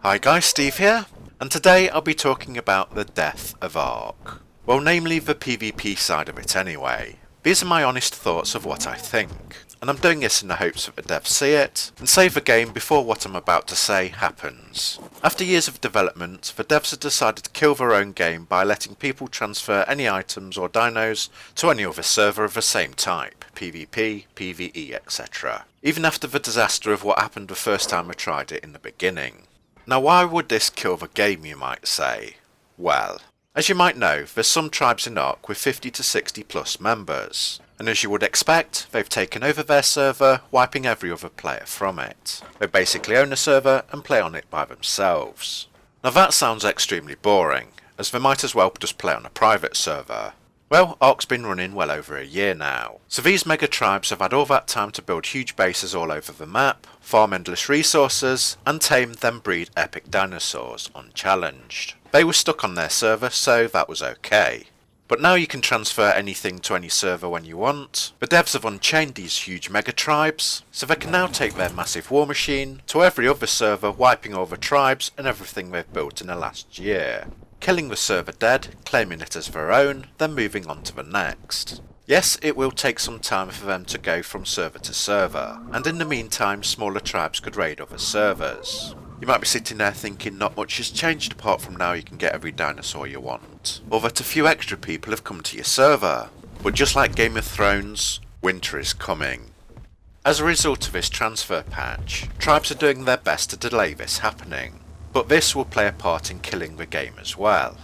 Hi guys, Steve here, and today I'll be talking about the Death of Ark. Well, namely the PvP side of it anyway. These are my honest thoughts of what I think, and I'm doing this in the hopes that the devs see it, and save the game before what I'm about to say happens. After years of development, the devs have decided to kill their own game by letting people transfer any items or dinos to any other server of the same type, PvP, PvE, etc. Even after the disaster of what happened the first time I tried it in the beginning. Now why would this kill the game, you might say? Well, as you might know, there's some tribes in Ark with 50 to 60 plus members, and as you would expect, they've taken over their server, wiping every other player from it. They basically own the server and play on it by themselves. Now that sounds extremely boring, as they might as well just play on a private server. Well, Ark's been running well over a year now, so these mega tribes have had all that time to build huge bases all over the map, farm endless resources, and tame then breed epic dinosaurs unchallenged. They were stuck on their server, so that was okay. But now you can transfer anything to any server when you want. The devs have unchained these huge mega tribes, so they can now take their massive war machine to every other server, wiping all the tribes and everything they've built in the last year. Killing the server dead, claiming it as their own, then moving on to the next. Yes, it will take some time for them to go from server to server, and in the meantime smaller tribes could raid other servers. You might be sitting there thinking not much has changed apart from now you can get every dinosaur you want, or that a few extra people have come to your server. But just like Game of Thrones, winter is coming. As a result of this transfer patch, tribes are doing their best to delay this happening. But this will play a part in killing the game as well.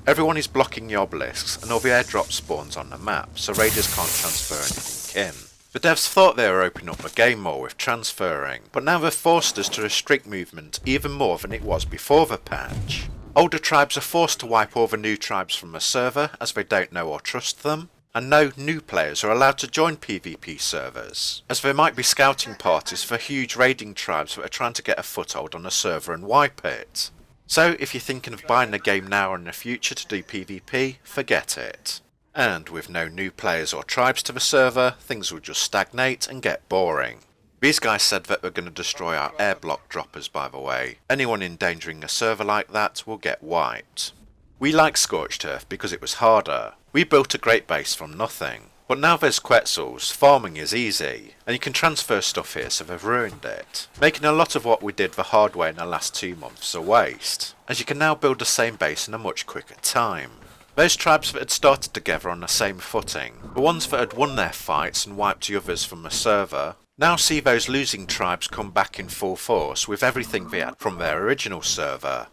Everyone is blocking the obelisks and all the airdrop spawns on the map, so raiders can't transfer anything in. The devs thought they were opening up the game more with transferring, but now they've forced us to restrict movement even more than it was before the patch. Older tribes are forced to wipe all the new tribes from the server as they don't know or trust them. And no new players are allowed to join PvP servers, as there might be scouting parties for huge raiding tribes that are trying to get a foothold on a server and wipe it. So if you're thinking of buying the game now or in the future to do PvP, forget it. And with no new players or tribes to the server, things will just stagnate and get boring. These guys said that they're going to destroy our air block droppers, by the way. Anyone endangering a server like that will get wiped. We like Scorched Earth because it was harder. We built a great base from nothing. But now there's Quetzals, farming is easy, and you can transfer stuff here, so they've ruined it, making a lot of what we did the hard way in the last 2 months a waste, as you can now build the same base in a much quicker time. Those tribes that had started together on the same footing, the ones that had won their fights and wiped the others from the server, now see those losing tribes come back in full force with everything they had from their original server.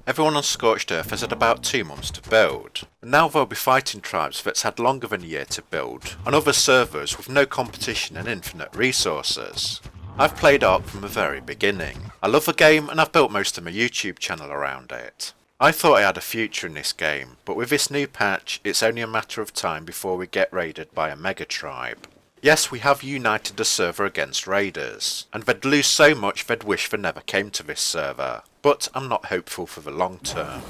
Everyone on Scorched Earth has had about 2 months to build, and now they'll be fighting tribes that's had longer than a year to build, on other servers with no competition and infinite resources. I've played Ark from the very beginning. I love the game and I've built most of my YouTube channel around it. I thought I had a future in this game, but with this new patch it's only a matter of time before we get raided by a mega tribe. Yes, we have united the server against raiders, and they'd lose so much they'd wish they never came to this server. But I'm not hopeful for the long term.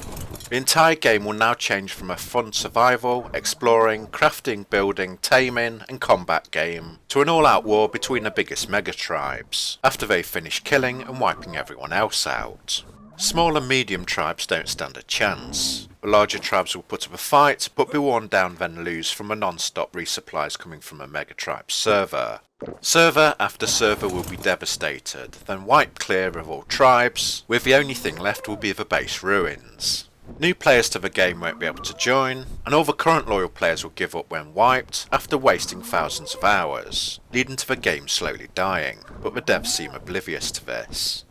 The entire game will now change from a fun survival, exploring, crafting, building, taming and combat game to an all-out war between the biggest mega tribes, after they've finished killing and wiping everyone else out. Small and medium tribes don't stand a chance. The larger tribes will put up a fight, but be worn down then lose from a non-stop resupplies coming from a mega tribe server. Server after server will be devastated, then wiped clear of all tribes, with the only thing left will be the base ruins. New players to the game won't be able to join, and all the current loyal players will give up when wiped after wasting thousands of hours, leading to the game slowly dying, but the devs seem oblivious to this.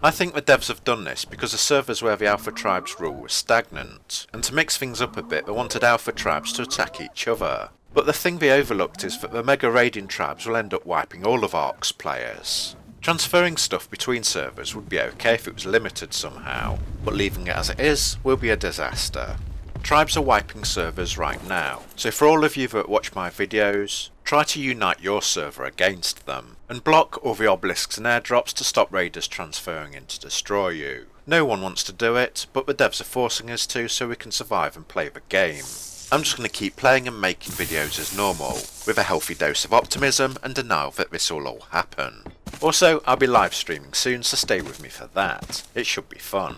I think the devs have done this because the servers where the alpha tribes rule were stagnant, and to mix things up a bit they wanted alpha tribes to attack each other. But the thing they overlooked is that the mega raiding tribes will end up wiping all of Ark's players. Transferring stuff between servers would be okay if it was limited somehow, but leaving it as it is will be a disaster. Tribes are wiping servers right now, so for all of you that watch my videos, try to unite your server against them, and block all the obelisks and airdrops to stop raiders transferring in to destroy you. No one wants to do it, but the devs are forcing us to so we can survive and play the game. I'm just going to keep playing and making videos as normal, with a healthy dose of optimism and denial that this will all happen. Also, I'll be live streaming soon, so stay with me for that. It should be fun.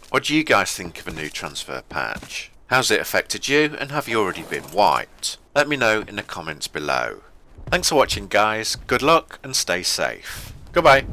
What do you guys think of a new transfer patch? How's it affected you, and have you already been wiped? Let me know in the comments below. Thanks for watching guys, good luck and stay safe. Goodbye.